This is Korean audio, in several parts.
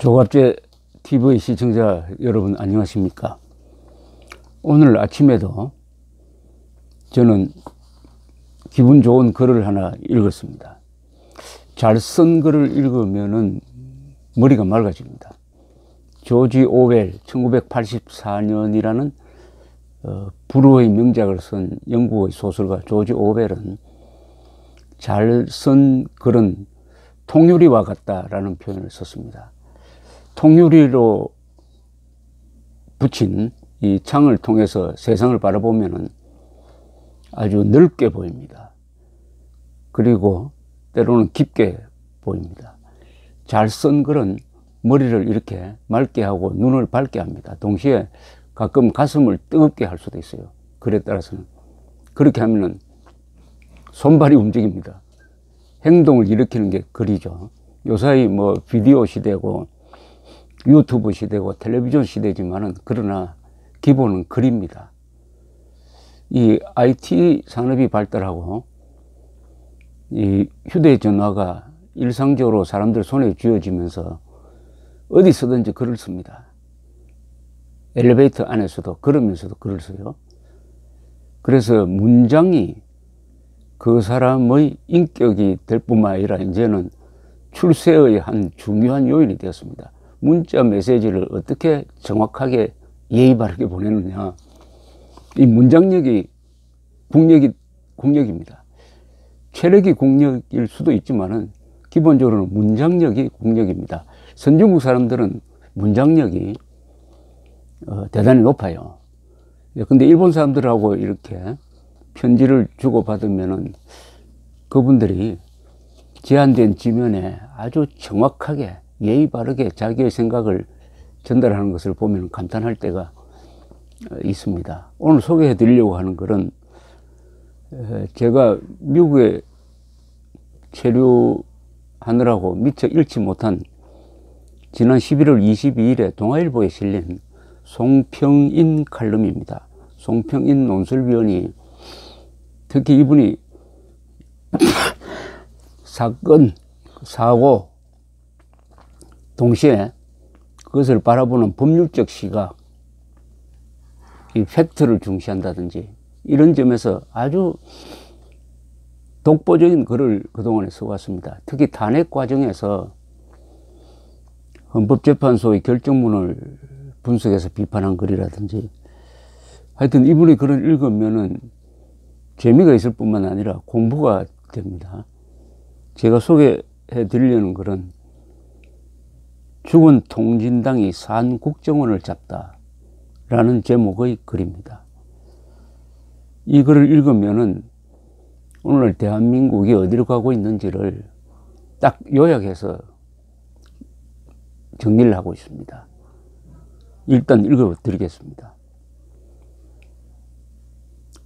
조갑제 TV 시청자 여러분 안녕하십니까. 오늘 아침에도 저는 기분 좋은 글을 하나 읽었습니다. 잘 쓴 글을 읽으면은 머리가 맑아집니다. 조지 오웰 1984년이라는 불후의 명작을 쓴 영국의 소설가 조지 오웰은 잘 쓴 글은 통유리와 같다라는 표현을 썼습니다. 통유리로 붙인 이 창을 통해서 세상을 바라보면 아주 넓게 보입니다. 그리고 때로는 깊게 보입니다. 잘 쓴 글은 머리를 이렇게 맑게 하고 눈을 밝게 합니다. 동시에 가끔 가슴을 뜨겁게 할 수도 있어요. 글에 따라서는. 그렇게 하면은 손발이 움직입니다. 행동을 일으키는 게 글이죠. 요사이 뭐 비디오 시대고 유튜브 시대고 텔레비전 시대지만은 그러나 기본은 글입니다. 이 IT 산업이 발달하고 이 휴대전화가 일상적으로 사람들 손에 쥐어지면서 어디서든지 글을 씁니다. 엘리베이터 안에서도 걸으면서도 글을 써요. 그래서 문장이 그 사람의 인격이 될 뿐만 아니라 이제는 출세의 한 중요한 요인이 되었습니다. 문자 메시지를 어떻게 정확하게 예의 바르게 보내느냐. 이 문장력이 국력입니다. 체력이 국력일 수도 있지만은 기본적으로는 문장력이 국력입니다. 선진국 사람들은 문장력이 대단히 높아요. 근데 일본 사람들하고 이렇게 편지를 주고받으면은 그분들이 제한된 지면에 아주 정확하게 예의 바르게 자기의 생각을 전달하는 것을 보면 감탄할 때가 있습니다. 오늘 소개해 드리려고 하는 글은 제가 미국에 체류하느라고 미처 읽지 못한 지난 11월 22일에 동아일보에 실린 송평인 칼럼입니다. 송평인 논설위원이 특히 이분이 사건, 사고 동시에 그것을 바라보는 법률적 시각, 이 팩트를 중시한다든지 이런 점에서 아주 독보적인 글을 그동안에 써왔습니다. 특히 탄핵 과정에서 헌법재판소의 결정문을 분석해서 비판한 글이라든지 하여튼 이분의 글을 읽으면은 재미가 있을 뿐만 아니라 공부가 됩니다. 제가 소개해 드리려는 글은 죽은 통진당이 산 국정원을 잡다 라는 제목의 글입니다. 이 글을 읽으면은 오늘 대한민국이 어디로 가고 있는지를 딱 요약해서 정리를 하고 있습니다. 일단 읽어 드리겠습니다.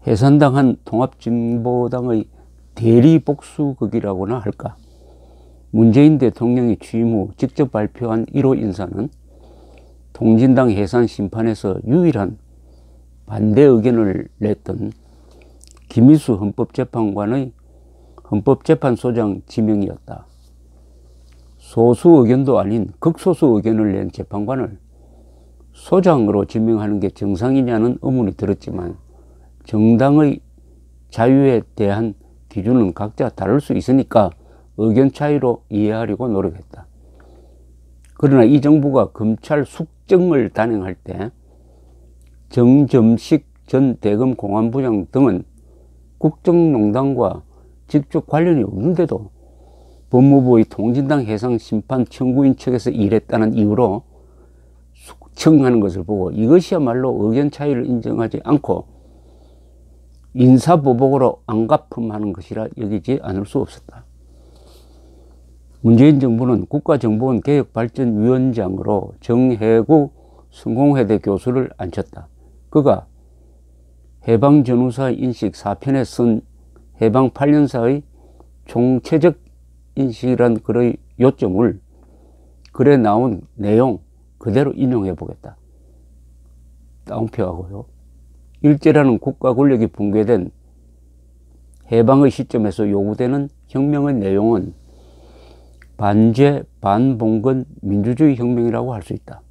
해산당한 통합진보당의 대리복수극이라고나 할까? 문재인 대통령이 취임 후 직접 발표한 1호 인사는 통진당 해산 심판에서 유일한 반대 의견을 냈던 김희수 헌법재판관의 헌법재판소장 지명이었다. 소수 의견도 아닌 극소수 의견을 낸 재판관을 소장으로 지명하는 게 정상이냐는 의문이 들었지만 정당의 자유에 대한 기준은 각자 다를 수 있으니까 의견 차이로 이해하려고 노력했다. 그러나 이 정부가 검찰 숙정을 단행할 때 정점식 전 대검 공안부장 등은 국정농단과 직접 관련이 없는데도 법무부의 통진당 해상 심판 청구인 측에서 일했다는 이유로 숙청하는 것을 보고 이것이야말로 의견 차이를 인정하지 않고 인사보복으로 안가품하는 것이라 여기지 않을 수 없었다. 문재인 정부는 국가정보원 개혁발전위원장으로 정해구 성공회대 교수를 앉혔다. 그가 해방전후사 인식 4편에 쓴 해방 8년사의 총체적 인식이란 글의 요점을 글에 나온 내용 그대로 인용해 보겠다. 다운표하고요. 일제라는 국가 권력이 붕괴된 해방의 시점에서 요구되는 혁명의 내용은 반제 반봉건 민주주의 혁명이라고 할 수 있다.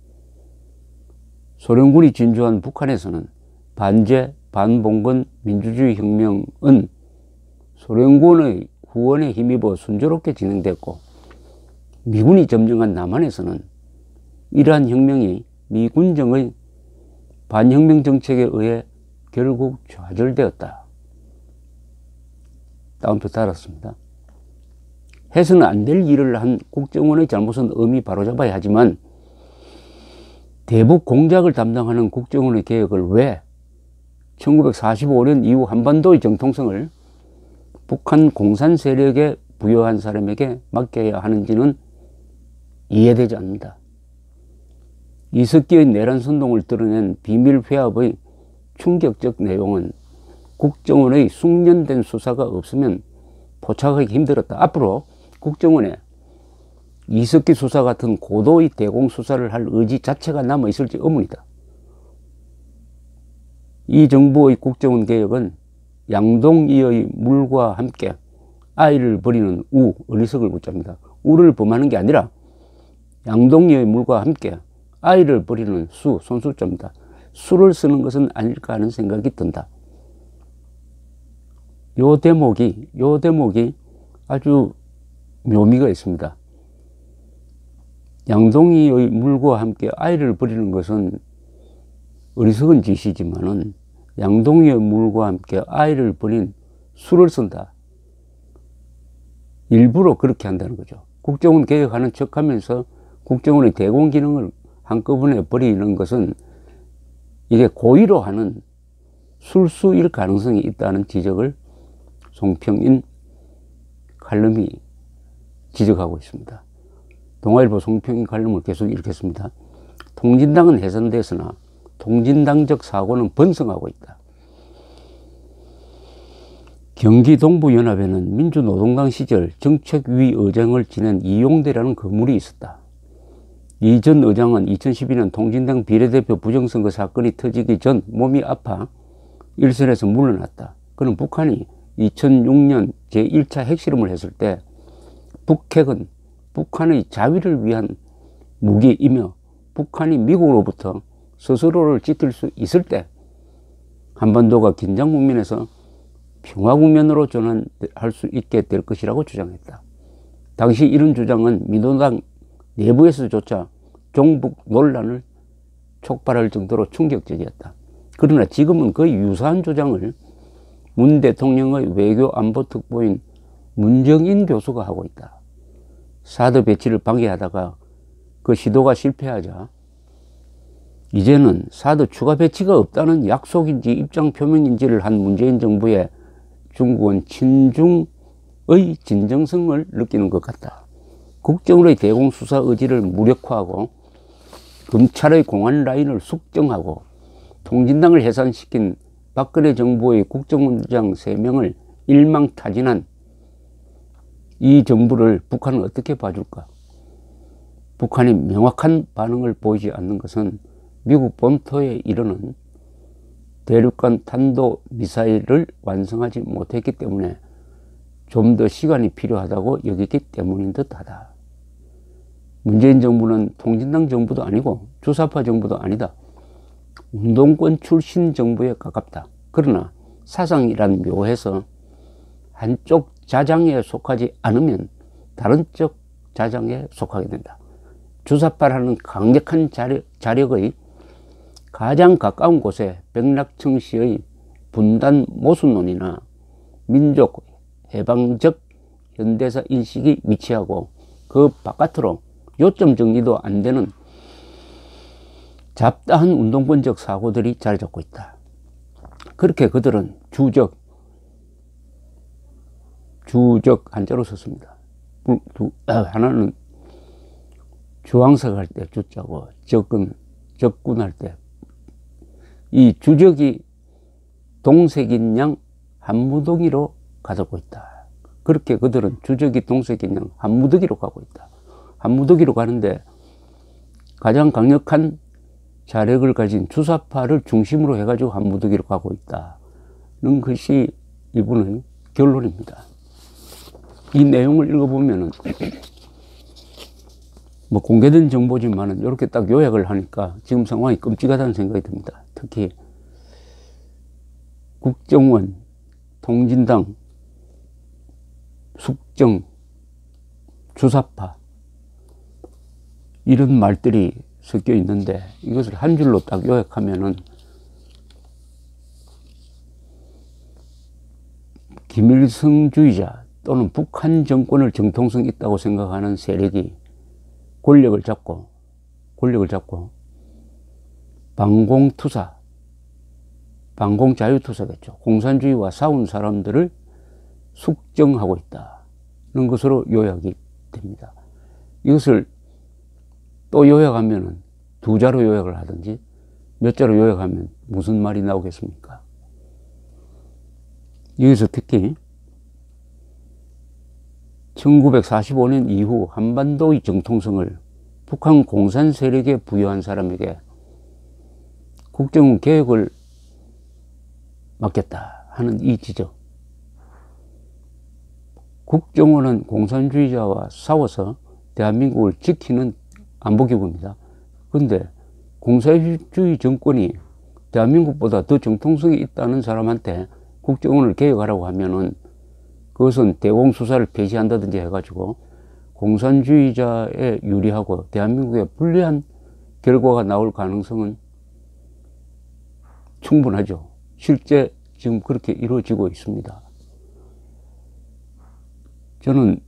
소련군이 진주한 북한에서는 반제 반봉건 민주주의 혁명은 소련군의 후원에 힘입어 순조롭게 진행됐고, 미군이 점령한 남한에서는 이러한 혁명이 미군정의 반혁명 정책에 의해 결국 좌절되었다. 다운표 달았습니다. 해서는 안 될 일을 한 국정원의 잘못은 엄히 바로잡아야 하지만, 대북 공작을 담당하는 국정원의 개혁을 왜 1945년 이후 한반도의 정통성을 북한 공산 세력에 부여한 사람에게 맡겨야 하는지는 이해되지 않는다. 이석기의 내란 선동을 드러낸 비밀 회합의 충격적 내용은 국정원의 숙련된 수사가 없으면 포착하기 힘들었다. 앞으로 국정원에 이석기 수사 같은 고도의 대공 수사를 할 의지 자체가 남아있을지 의문이다. 이 정부의 국정원 개혁은 양동이의 물과 함께 아이를 버리는 어리석을 붙잡니다. 우를 범하는 게 아니라 양동이의 물과 함께 아이를 버리는 손수자입니다. 수를 쓰는 것은 아닐까 하는 생각이 든다. 요 대목이 아주 묘미가 있습니다. 양동이의 물과 함께 아이를 버리는 것은 어리석은 짓이지만은 양동이의 물과 함께 아이를 버린 수를 쓴다. 일부러 그렇게 한다는 거죠. 국정원 개혁하는 척하면서 국정원의 대공 기능을 한꺼번에 버리는 것은 이게 고의로 하는 술수일 가능성이 있다는 지적을 송평인 칼럼이 지적하고 있습니다. 동아일보 송평인 칼럼을 계속 읽겠습니다. 통진당은 해산됐으나 통진당적 사고는 번성하고 있다. 경기동부연합에는 민주노동당 시절 정책위 의장을 지낸 이용대라는 거물이 있었다. 이 전 의장은 2012년 통진당 비례대표 부정선거 사건이 터지기 전 몸이 아파 일선에서 물러났다. 그는 북한이 2006년 제1차 핵실험을 했을 때 북핵은 북한의 자위를 위한 무기이며 북한이 미국으로부터 스스로를 지킬 수 있을 때 한반도가 긴장 국면에서 평화 국면으로 전환할 수 있게 될 것이라고 주장했다. 당시 이런 주장은 민노당 내부에서조차 종북 논란을 촉발할 정도로 충격적이었다. 그러나 지금은 거의 유사한 주장을 문 대통령의 외교안보특보인 문정인 교수가 하고 있다. 사드 배치를 방해하다가 그 시도가 실패하자 이제는 사드 추가 배치가 없다는 약속인지 입장 표명인지를 한 문재인 정부에 중국은 친중의 진정성을 느끼는 것 같다. 국정원의 대공수사 의지를 무력화하고 검찰의 공안 라인을 숙정하고 통진당을 해산시킨 박근혜 정부의 국정원장 3명을 일망타진한 이 정부를 북한은 어떻게 봐줄까? 북한이 명확한 반응을 보이지 않는 것은 미국 본토에 이르는 대륙간 탄도미사일을 완성하지 못했기 때문에 좀 더 시간이 필요하다고 여기기 때문인 듯하다. 문재인 정부는 통진당 정부도 아니고 주사파 정부도 아니다. 운동권 출신 정부에 가깝다. 그러나 사상이란 묘해서 한쪽 자장에 속하지 않으면 다른 쪽 자장에 속하게 된다. 주사파라는 강력한 자력의 가장 가까운 곳에 백낙청시의 분단 모순론이나 민족 해방적 현대사 인식이 위치하고 그 바깥으로 요점 정리도 안 되는 잡다한 운동권적 사고들이 자리 잡고 있다. 그렇게 그들은 주적 한자로 썼습니다. 하나는 주황색 할 때 주자고 적군할 때 이 주적이 동색인 양 한무더기로 가고 있다. 그렇게 그들은 주적이 동색인 양 한무더기로 가고 있다. 한무더기로 가는데 가장 강력한 자력을 가진 주사파를 중심으로 해가지고 한무더기로 가고 있다는 것이 이분의 결론입니다. 이 내용을 읽어보면은 뭐 공개된 정보지만은 이렇게 딱 요약을 하니까 지금 상황이 끔찍하다는 생각이 듭니다. 특히 국정원, 통진당, 숙정, 주사파 이런 말들이 섞여 있는데 이것을 한 줄로 딱 요약하면은 김일성주의자 또는 북한 정권을 정통성 있다고 생각하는 세력이 권력을 잡고 반공투사, 반공자유투사겠죠. 공산주의와 싸운 사람들을 숙정하고 있다는 것으로 요약이 됩니다. 이것을 또 요약하면은 두 자로 요약을 하든지 몇 자로 요약하면 무슨 말이 나오겠습니까? 여기서 특히 1945년 이후 한반도의 정통성을 북한 공산 세력에 부여한 사람에게 국정원 개혁을 맡겼다 하는 이 지적. 국정원은 공산주의자와 싸워서 대한민국을 지키는 안보기구입니다. 그런데 공산주의 정권이 대한민국보다 더 정통성이 있다는 사람한테 국정원을 개혁하라고 하면은 그것은 대공수사를 폐지한다든지 해가지고 공산주의자에 유리하고 대한민국에 불리한 결과가 나올 가능성은 충분하죠. 실제 지금 그렇게 이루어지고 있습니다. 저는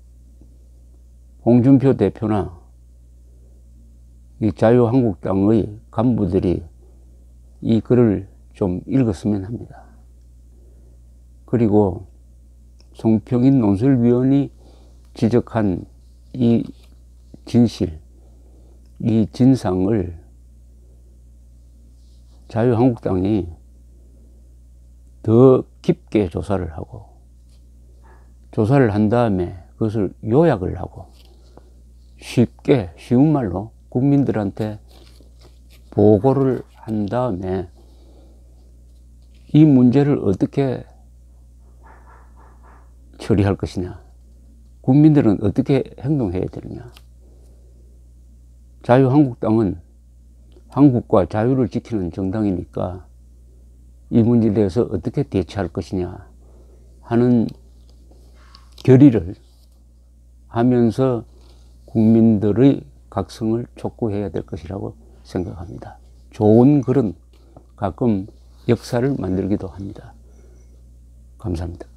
홍준표 대표나 이 자유한국당의 간부들이 이 글을 좀 읽었으면 합니다. 그리고 송평인 논설위원이 지적한 이 진실, 이 진상을 자유한국당이 더 깊게 조사를 하고 조사를 한 다음에 그것을 요약을 하고 쉽게 쉬운 말로 국민들한테 보고를 한 다음에 이 문제를 어떻게 처리할 것이냐, 국민들은 어떻게 행동해야 되느냐. 자유한국당은 한국과 자유를 지키는 정당이니까 이 문제에 대해서 어떻게 대처할 것이냐 하는 결의를 하면서 국민들의 각성을 촉구해야 될 것이라고 생각합니다. 좋은 글은 가끔 역사를 만들기도 합니다. 감사합니다.